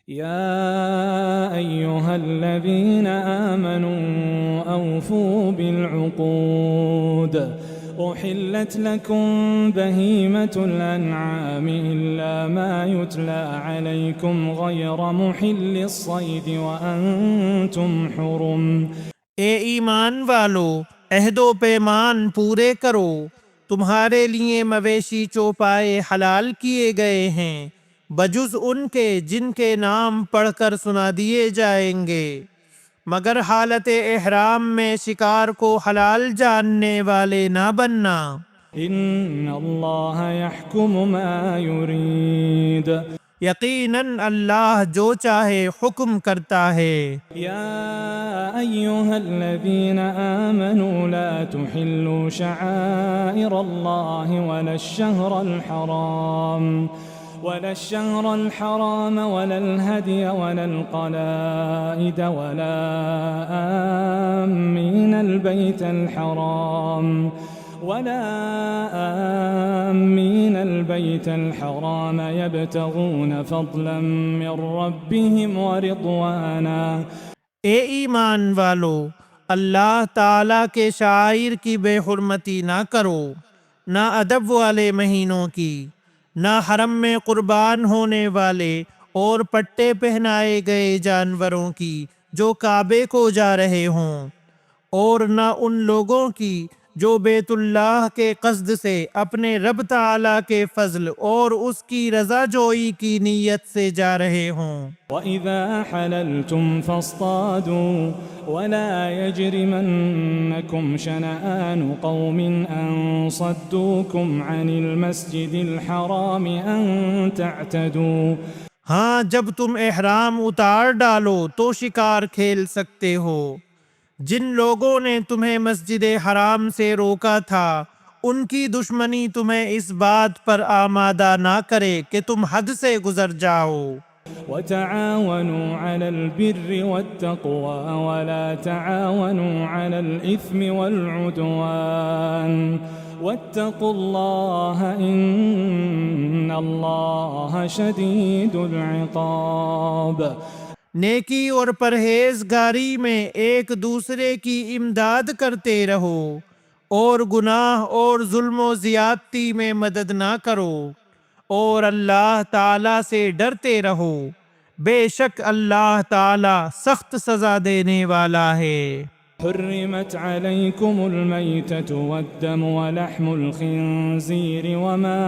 يا أيها الذين آمنوا أوفوا بالعقود أحلت لكم بهيمة الأنعام إلا ما يتلى عليكم غير محل الصيد وأنتم حرم۔ اے ایمان والو، عہد و پیمان پورے کرو۔ تمہارے لیے مویشی چوپائے حلال کیے گئے ہیں بجز ان کے جن کے نام پڑھ کر سنا دیے جائیں گے، مگر حالت احرام میں شکار کو حلال جاننے والے نہ بننا۔ إن الله يحكم ما يريد۔ یقیناً اللہ جو چاہے حکم کرتا ہے۔ يا أيها الذين آمنوا لا تحلوا شعائر الله ولا الشهر الحرام ولا الهدي ولا القلائد ولا آمين البيت الحرام يبتغون فضلا من ربهم ورضوانا۔ اے ایمان والو، اللہ تعالیٰ کے شعائر کی بے حرمتی نہ کرو، نہ ادب والے مہینوں کی، نہ حرم میں قربان ہونے والے اور پٹے پہنائے گئے جانوروں کی جو کعبے کو جا رہے ہوں، اور نہ ان لوگوں کی جو بیت اللہ کے قصد سے اپنے رب تعالیٰ کے فضل اور اس کی رضا جوئی کی نیت سے جا رہے ہوں۔ وَإِذَا حَلَلْتُمْ فَاصْطَادُوا وَلَا يَجْرِمَنَّكُمْ شَنَآنُ قَوْمٍ أَن صَدُّوكُمْ عَنِ الْمَسْجِدِ الْحَرَامِ أَن تَعْتَدُوا۔ ہاں، جب تم احرام اتار ڈالو تو شکار کھیل سکتے ہو۔ جن لوگوں نے تمہیں مسجد حرام سے روکا تھا ان کی دشمنی تمہیں اس بات پر آمادہ نہ کرے کہ تم حد سے گزر جاؤ۔ وَتَعَاوَنُوا عَلَى الْبِرِّ وَالتَّقْوَى وَلَا تَعَاوَنُوا عَلَى الْإِثْمِ وَالْعُدْوَانِ وَاتَّقُوا اللَّهَ إِنَّ اللَّهَ شَدِيدُ الْعِقَابِ۔ نیکی اور پرہیزگاری میں ایک دوسرے کی امداد کرتے رہو اور گناہ اور ظلم و زیادتی میں مدد نہ کرو، اور اللہ تعالیٰ سے ڈرتے رہو، بے شک اللہ تعالیٰ سخت سزا دینے والا ہے۔ حرمت عليكم الميتة والدم ولحم الخنزير وما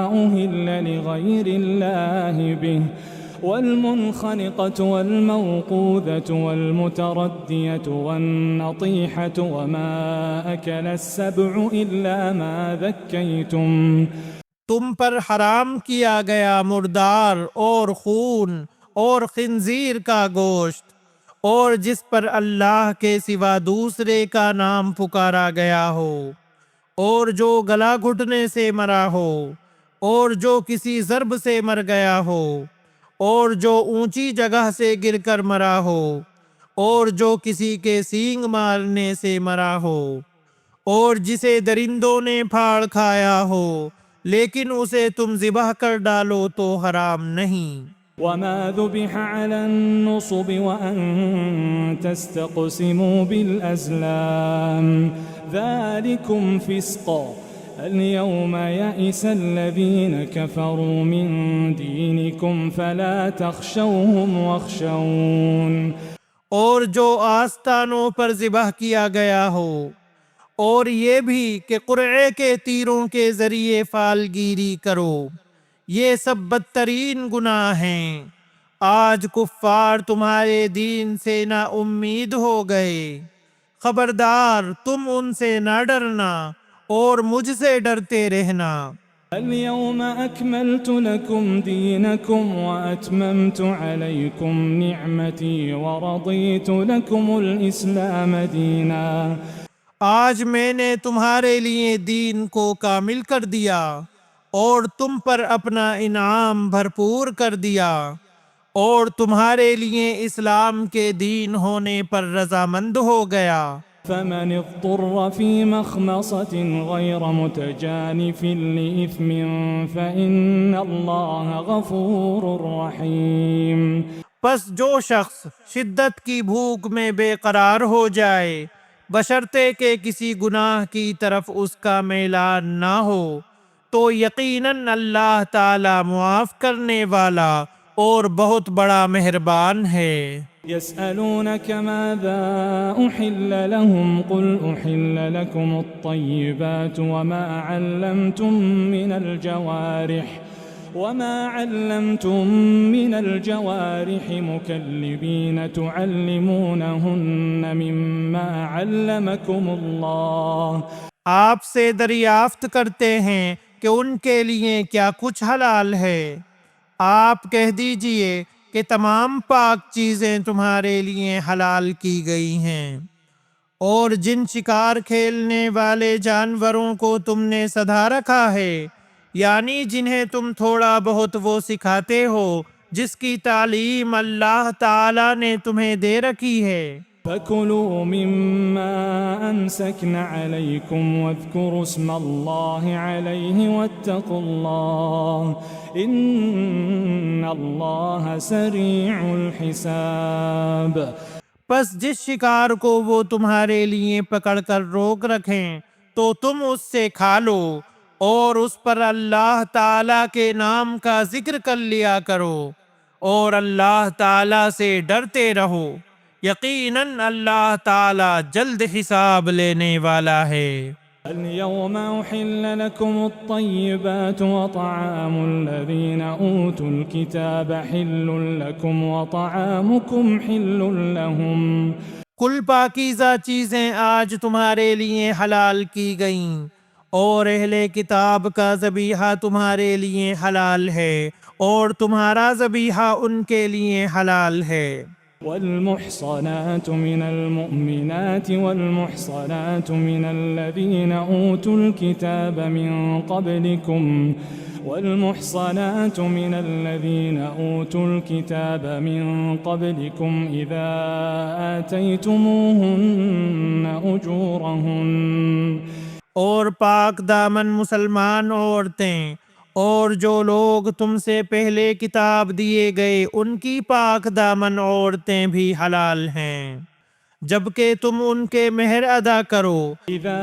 أهل لغير الله به والمنخنقة والموقوذة والمتردية والنطيحة وما أكل السبع إلا ما ذكيتم۔ تم پر حرام کیا گیا مردار اور خون اور خنزیر کا گوشت، اور جس پر اللہ کے سوا دوسرے کا نام پکارا گیا ہو، اور جو گلا گھٹنے سے مرا ہو، اور جو کسی ضرب سے مر گیا ہو، اور جو اونچی جگہ سے گر کر مرا ہو، اور جو کسی کے سینگ مارنے سے مرا ہو، اور جسے درندوں نے پھاڑ کھایا ہو لیکن اسے تم ذبح کر ڈالو تو حرام نہیں۔ وما ذبح على النصب وأن تستقسموا بالأزلام ذلكم فسق۔ اليوم يئس الذين كفروا من دينكم فلا تخشوهم واخشون۔ اور جو آستانوں پر ذبح کیا گیا ہو، اور یہ بھی کہ قرعے کے تیروں کے ذریعے فالگیری کرو، یہ سب بدترین گناہ ہیں۔ آج کفار تمہارے دین سے نا امید ہو گئے، خبردار تم ان سے نہ ڈرنا اور مجھ سے ڈرتے رہنا۔ اليوم أكملت لكم دينكم وأتممت عليكم نعمتي ورضيت لكم الإسلام دينا۔ آج میں نے تمہارے لیے دین کو کامل کر دیا اور تم پر اپنا انعام بھرپور کر دیا، اور تمہارے لیے اسلام کے دین ہونے پر رضامند ہو گیا۔ فمن اضطر في مخمصة غير متجانف لإثم فإن الله غفور رحيم۔ پس جو شخص شدت کی بھوک میں بے قرار ہو جائے بشرطے کہ کسی گناہ کی طرف اس کا میلان نہ ہو تو یقیناً اللہ تعالی معاف کرنے والا اور بہت بڑا مہربان ہے۔ يسألونك ماذا أحل لهم قل أحل لكم الطيبات وما علمتم من الجوارح مكلبين تعلمونهن مما علمكم الله۔ آپ سے دریافت کرتے ہیں کہ ان کے لیے کیا کچھ حلال ہے۔ آپ کہہ دیجئے کہ تمام پاک چیزیں تمہارے لیے حلال کی گئی ہیں، اور جن شکار کھیلنے والے جانوروں کو تم نے سدھا رکھا ہے، یعنی جنہیں تم تھوڑا بہت وہ سکھاتے ہو جس کی تعلیم اللہ تعالی نے تمہیں دے رکھی ہے۔ فَكُلُوا مِمَّا أَمْسَكْنَ عَلَيْكُمْ وَاذْكُرُوا اسْمَ اللَّهِ عَلَيْهِ وَاتَّقُوا اللَّهَ إِنَّ اللَّهَ سَرِيعُ الْحِسَابِ۔ پس جس شکار کو وہ تمہارے لیے پکڑ کر روک رکھیں تو تم اس سے کھا لو، اور اس پر اللہ تعالیٰ کے نام کا ذکر کر لیا کرو، اور اللہ تعالیٰ سے ڈرتے رہو، یقیناً اللہ تعالیٰ جلد حساب لینے والا ہے۔ اليوم أحل لكم الطيبات وطعام الذين أوتوا الكتاب حل لكم وطعامكم حل لهم۔ کل پاکیزہ چیزیں آج تمہارے لیے حلال کی گئیں، اور اہل کتاب کا ذبیحہ تمہارے لیے حلال ہے، اور تمہارا ذبیحہ ان کے لیے حلال ہے۔ والمحصنات من المؤمنات والمحصنات من الذين أوتوا الكتاب من قبلكم إذا آتيتموهن أجورهن۔ اور پاک دامن مسلمان عورتیں اور جو لوگ تم سے پہلے کتاب دیے گئے ان کی پاک دامن عورتیں بھی حلال ہیں، جبکہ تم ان کے مہر ادا کرو۔ اذا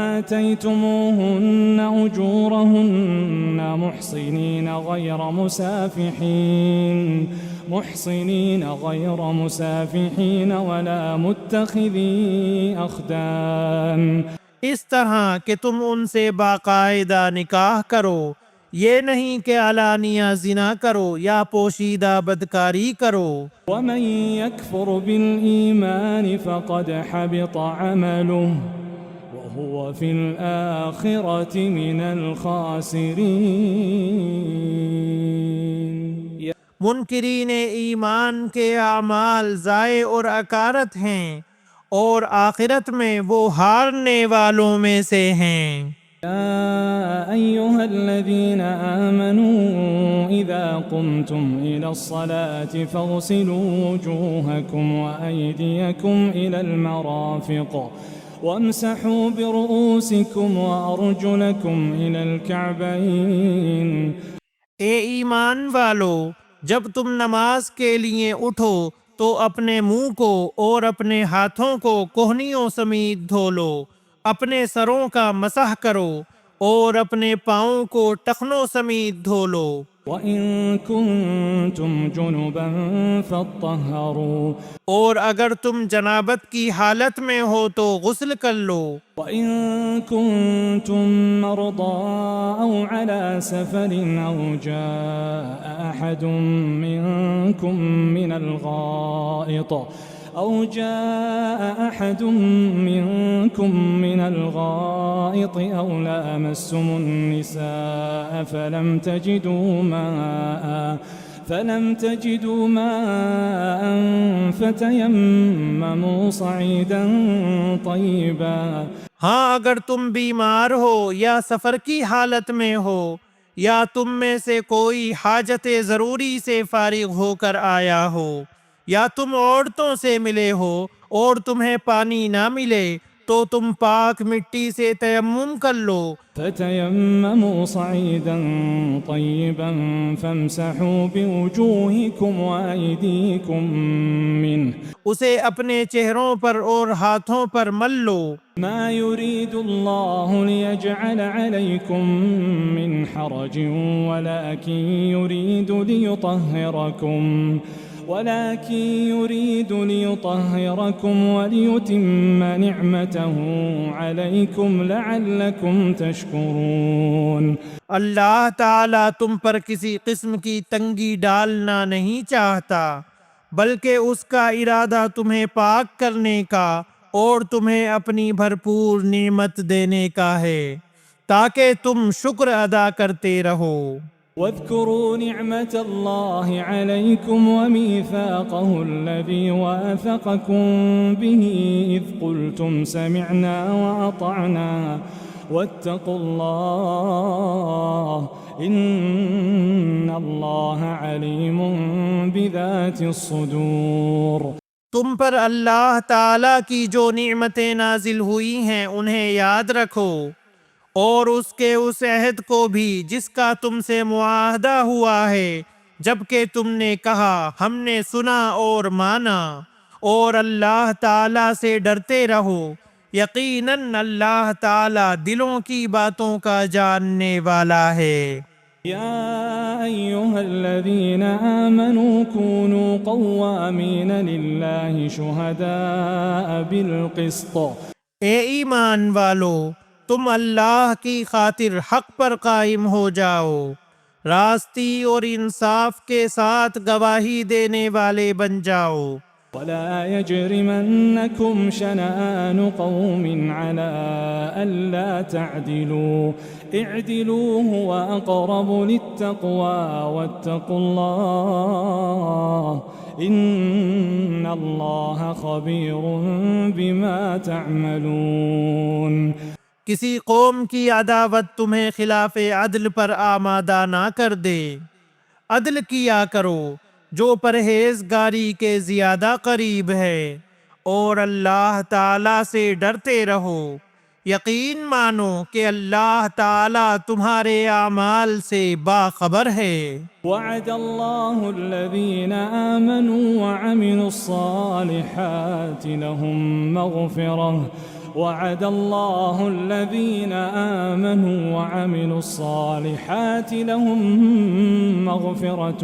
آتيتموهن اجورهن محصنين غير مسافحين ولا متخذي اخدان۔ اس طرح کہ تم ان سے باقاعدہ نکاح کرو، یہ نہیں کہ علانیہ زنا کرو یا پوشیدہ بدکاری کرو۔ ومن يكفر بالإيمان فقد حبط عمله وهو في الآخرة من الخاسرين۔ منکرین ایمان کے اعمال ضائع اور اکارت ہیں، اور آخرت میں وہ ہارنے والوں میں سے ہیں۔ يا أيها الذين آمنوا إذا قمتم إلى الصلاة فاغسلوا وجوهكم وأيديكم إلى المرافق وامسحوا برؤوسكم وأرجلكم إلى الكعبين۔ اے ایمان والو، جب تم نماز کے لیے اٹھو تو اپنے منہ کو اور اپنے ہاتھوں کو کوہنیوں سمیت دھو لو، اپنے سروں کا مسح کرو اور اپنے پاؤں کو ٹخنوں سمیت دھو لو۔ وَإِن كُنتُمْ جُنُبًا فَاطَّهَّرُوا۔ اور اگر تم جنابت کی حالت میں ہو تو غسل کر لو۔ وَإِن كُنتُم مَّرْضَىٰ أَوْ عَلَىٰ سَفَرٍ أَوْ جَاءَ أَحَدٌ منكم من الغائط أو لامستم النساء فلم تجدوا ماء فتيمموا صعيدا طيبا۔ ہاں، اگر تم بیمار ہو یا سفر کی حالت میں ہو، یا تم میں سے کوئی حاجت ضروری سے فارغ ہو کر آیا ہو، یا تم عورتوں سے ملے ہو اور تمہیں پانی نہ ملے، تو تم پاک مٹی سے تیمم کر لو، فتيمموا صعيدا طيبا فامسحوا بوجوهكم وأيديكم منه اسے اپنے چہروں پر اور ہاتھوں پر مل لو۔ ما يريد الله ليجعل عليكم من حرج ولكن يريد ليطهركم وليتم نعمته عليكم لعلكم تشكرون۔ اللہ تعالیٰ تم پر کسی قسم کی تنگی ڈالنا نہیں چاہتا، بلکہ اس کا ارادہ تمہیں پاک کرنے کا اور تمہیں اپنی بھرپور نعمت دینے کا ہے تاکہ تم شکر ادا کرتے رہو۔ واذكروا نعمة الله عليكم وميثاقه الذي واثقكم به إذ قلتم سمعنا وأطعنا واتقوا الله إن الله عليم بذات الصدور۔ تم پر اللہ تعالیٰ کی جو نعمتیں نازل ہوئی ہیں انہیں یاد رکھو، اور اس کے اس عہد کو بھی جس کا تم سے معاہدہ ہوا ہے جبکہ تم نے کہا ہم نے سنا اور مانا، اور اللہ تعالیٰ سے ڈرتے رہو، یقیناً اللہ تعالیٰ دلوں کی باتوں کا جاننے والا ہے۔ يا أيها الذين آمنوا كونوا قوامين لله شهداء بالقسط۔ اے ایمان والو، تم اللہ کی خاطر حق پر قائم ہو جاؤ، راستی اور انصاف کے ساتھ گواہی دینے والے بن جاؤ۔ ولا يجرمنكم شنآن قوم على ألا تعدلوا اعدلوا هو أقرب للتقوى واتقوا الله إن الله خبير بما تعملون۔ کسی قوم کی عداوت تمہیں خلاف عدل پر آمادہ نہ کر دے، عدل کیا کرو جو پرہیزگاری کے زیادہ قریب ہے، اور اللہ تعالیٰ سے ڈرتے رہو، یقین مانو کہ اللہ تعالیٰ تمہارے اعمال سے باخبر ہے۔ وعد الله الذين آمنوا وعملوا الصالحات لهم مغفرة وعد الله الذين آمنوا وعملوا الصالحات لهم مغفرة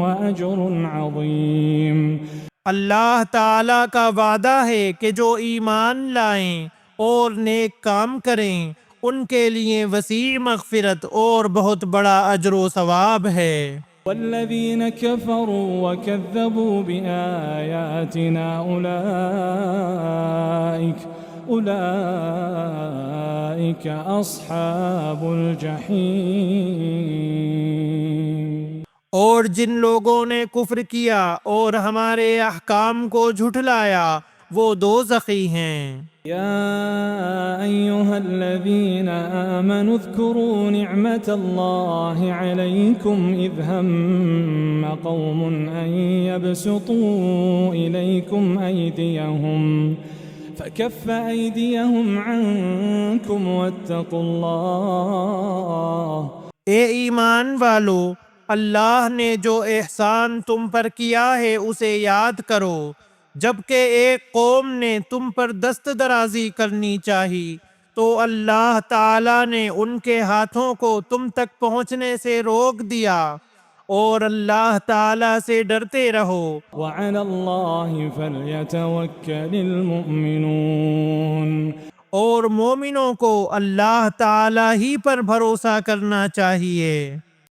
وأجر عظيم۔ اللہ تعالیٰ کا وعدہ ہے کہ جو ایمان لائیں اور نیک کام کریں ان کے لیے وسیع مغفرت اور بہت بڑا اجر و ثواب ہے۔ والذين كفروا وكذبوا بآياتنا أولئك أصحاب الجحيم۔ اور جن لوگوں نے کفر کیا اور ہمارے احکام کو جھٹلایا وہ دوزخی ہیں۔ يا أيها الذين آمنوا اذكروا نعمة الله عليكم إذ هم قوم أن يبسطوا إليكم أيديهم فكف أيديهم عنكم واتقوا الله۔ اے ایمان والو، اللہ نے جو احسان تم پر کیا ہے اسے یاد کرو، جبکہ ایک قوم نے تم پر دست درازی کرنی چاہی تو اللہ تعالیٰ نے ان کے ہاتھوں کو تم تک پہنچنے سے روک دیا، اور اللہ تعالیٰ سے ڈرتے رہو۔ وعلى الله فليتوكل المؤمنون۔ اور مومنوں کو اللہ تعالیٰ ہی پر بھروسہ کرنا چاہیے۔